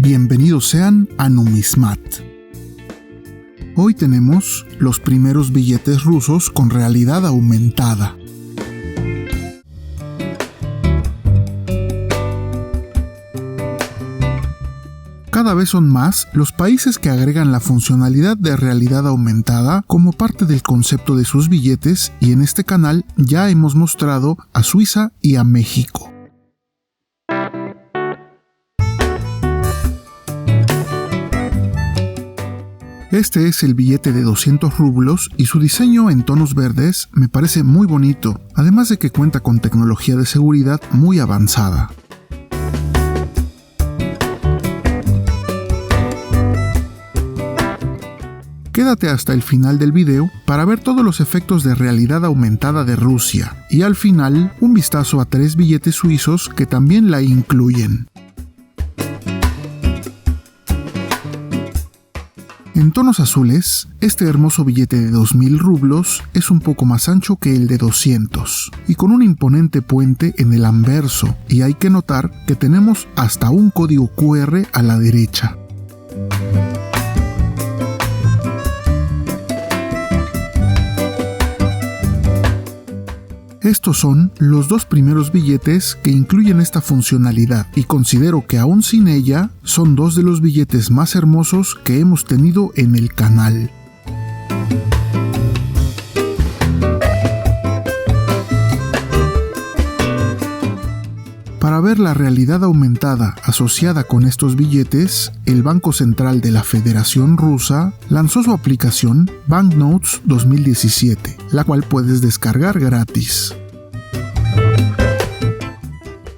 Bienvenidos sean a Numismat. Hoy tenemos los primeros billetes rusos con realidad aumentada. Cada vez son más los países que agregan la funcionalidad de realidad aumentada como parte del concepto de sus billetes, y en este canal ya hemos mostrado a Suiza y a México. Este es el billete de 200 rublos y su diseño en tonos verdes me parece muy bonito, además de que cuenta con tecnología de seguridad muy avanzada. Quédate hasta el final del video para ver todos los efectos de realidad aumentada de Rusia y al final un vistazo a 3 billetes suizos que también la incluyen. En tonos azules, este hermoso billete de 2000 rublos es un poco más ancho que el de 200 y con un imponente puente en el anverso, y hay que notar que tenemos hasta un código QR a la derecha. Estos son los 2 primeros billetes que incluyen esta funcionalidad y considero que aún sin ella son 2 de los billetes más hermosos que hemos tenido en el canal. Para ver la realidad aumentada asociada con estos billetes, el Banco Central de la Federación Rusa lanzó su aplicación Banknotes 2017, la cual puedes descargar gratis.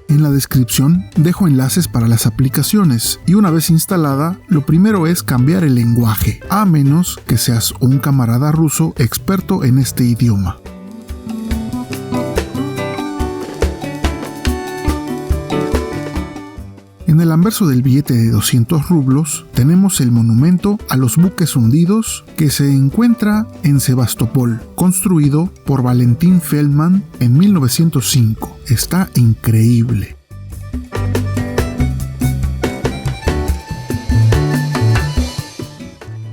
En la descripción dejo enlaces para las aplicaciones y una vez instalada, lo primero es cambiar el lenguaje, a menos que seas un camarada ruso experto en este idioma. En el anverso del billete de 200 rublos tenemos el monumento a los buques hundidos que se encuentra en Sebastopol, construido por Valentín Feldman en 1905. Está increíble.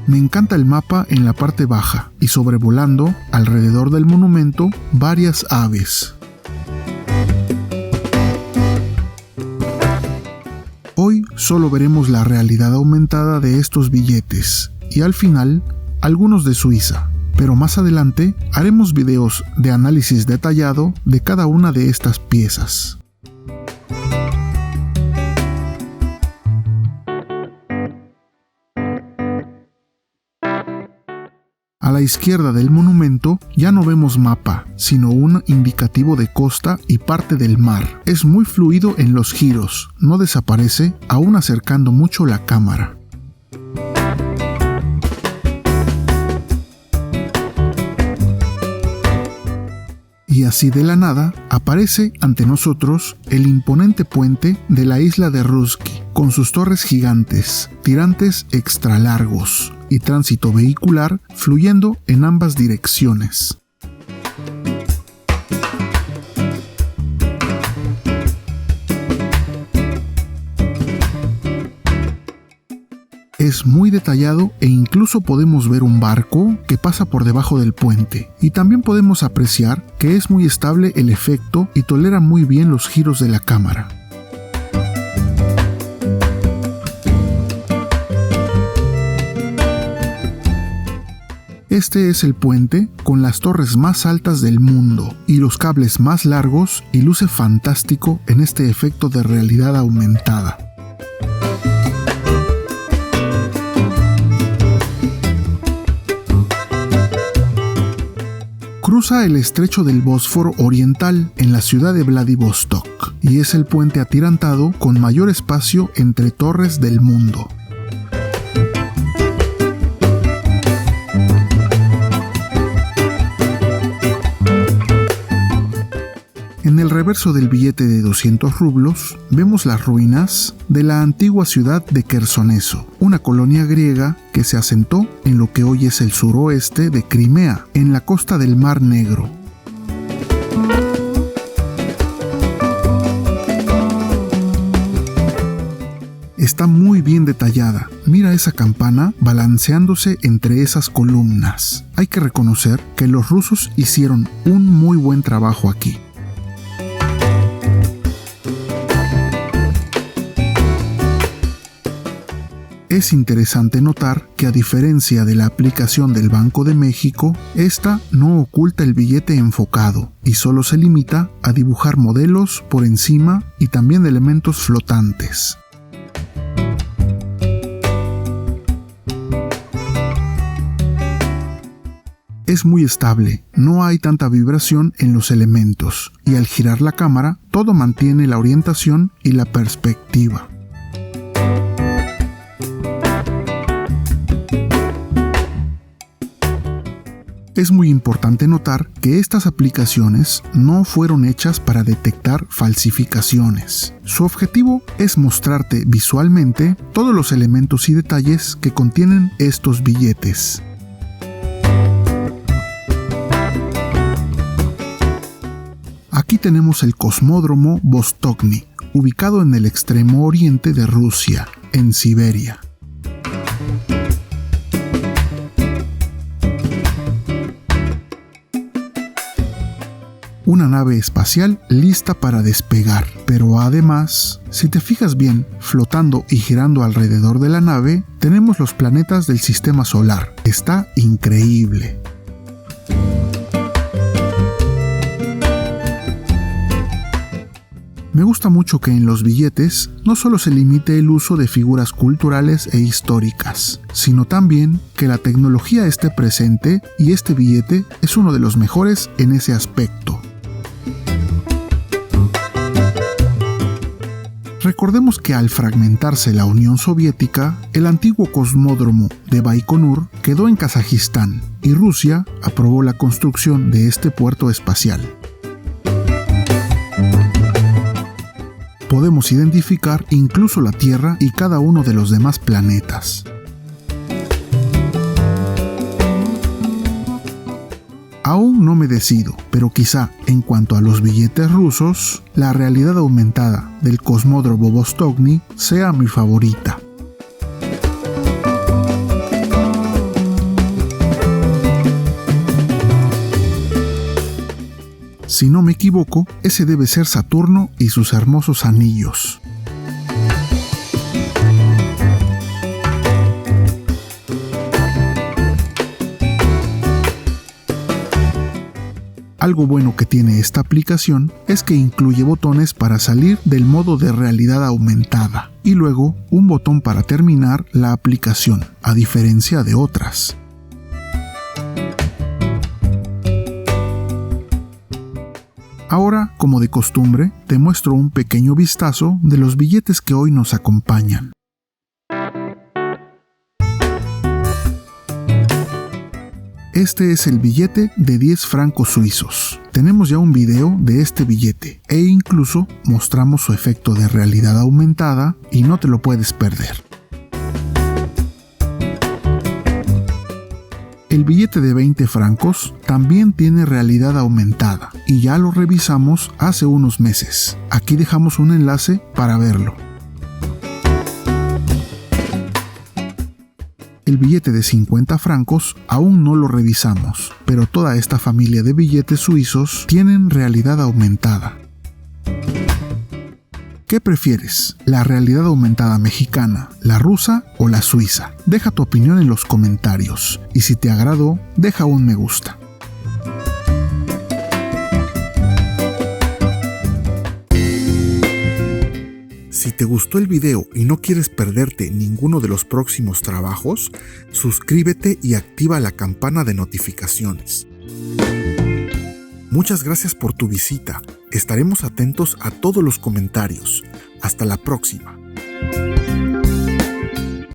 Me encanta el mapa en la parte baja y sobrevolando alrededor del monumento varias aves. Hoy solo veremos la realidad aumentada de estos billetes y al final algunos de Suiza, pero más adelante haremos videos de análisis detallado de cada una de estas piezas. A la izquierda del monumento ya no vemos mapa, sino un indicativo de costa y parte del mar. Es muy fluido en los giros, no desaparece aún acercando mucho la cámara. Y así de la nada aparece ante nosotros el imponente puente de la isla de Ruski, con sus torres gigantes, tirantes extra largos y tránsito vehicular fluyendo en ambas direcciones. Es muy detallado e incluso podemos ver un barco que pasa por debajo del puente, y también podemos apreciar que es muy estable el efecto y tolera muy bien los giros de la cámara. Este es el puente con las torres más altas del mundo y los cables más largos y luce fantástico en este efecto de realidad aumentada. Cruza el estrecho del Bósforo Oriental en la ciudad de Vladivostok y es el puente atirantado con mayor espacio entre torres del mundo. En el reverso del billete de 200 rublos vemos las ruinas de la antigua ciudad de Quersoneso, una colonia griega que se asentó en lo que hoy es el suroeste de Crimea, en la costa del Mar Negro. Está muy bien detallada. Mira esa campana balanceándose entre esas columnas. Hay que reconocer que los rusos hicieron un muy buen trabajo aquí. Es interesante notar que a diferencia de la aplicación del Banco de México, esta no oculta el billete enfocado y solo se limita a dibujar modelos por encima y también elementos flotantes. Es muy estable, no hay tanta vibración en los elementos y al girar la cámara todo mantiene la orientación y la perspectiva. Es muy importante notar que estas aplicaciones no fueron hechas para detectar falsificaciones. Su objetivo es mostrarte visualmente todos los elementos y detalles que contienen estos billetes. Aquí tenemos el Cosmódromo Vostochny, ubicado en el extremo oriente de Rusia, en Siberia. Una nave espacial lista para despegar, pero además, si te fijas bien, flotando y girando alrededor de la nave, tenemos los planetas del sistema solar. Está increíble. Me gusta mucho que en los billetes no solo se limite el uso de figuras culturales e históricas, sino también que la tecnología esté presente y este billete es uno de los mejores en ese aspecto. Recordemos que al fragmentarse la Unión Soviética, el antiguo cosmódromo de Baikonur quedó en Kazajistán y Rusia aprobó la construcción de este puerto espacial. Podemos identificar incluso la Tierra y cada uno de los demás planetas. Aún no me decido, pero quizá en cuanto a los billetes rusos, la realidad aumentada del Cosmódromo Vostochny sea mi favorita. Si no me equivoco, ese debe ser Saturno y sus hermosos anillos. Algo bueno que tiene esta aplicación es que incluye botones para salir del modo de realidad aumentada y luego un botón para terminar la aplicación, a diferencia de otras. Ahora, como de costumbre, te muestro un pequeño vistazo de los billetes que hoy nos acompañan. Este es el billete de 10 francos suizos. Tenemos ya un video de este billete e incluso mostramos su efecto de realidad aumentada y no te lo puedes perder. El billete de 20 francos también tiene realidad aumentada y ya lo revisamos hace unos meses. Aquí dejamos un enlace para verlo. El billete de 50 francos aún no lo revisamos, pero toda esta familia de billetes suizos tienen realidad aumentada. ¿Qué prefieres? ¿La realidad aumentada mexicana, la rusa o la suiza? Deja tu opinión en los comentarios y si te agradó, deja un me gusta. Si te gustó el video y no quieres perderte ninguno de los próximos trabajos, suscríbete y activa la campana de notificaciones. Muchas gracias por tu visita. Estaremos atentos a todos los comentarios. Hasta la próxima.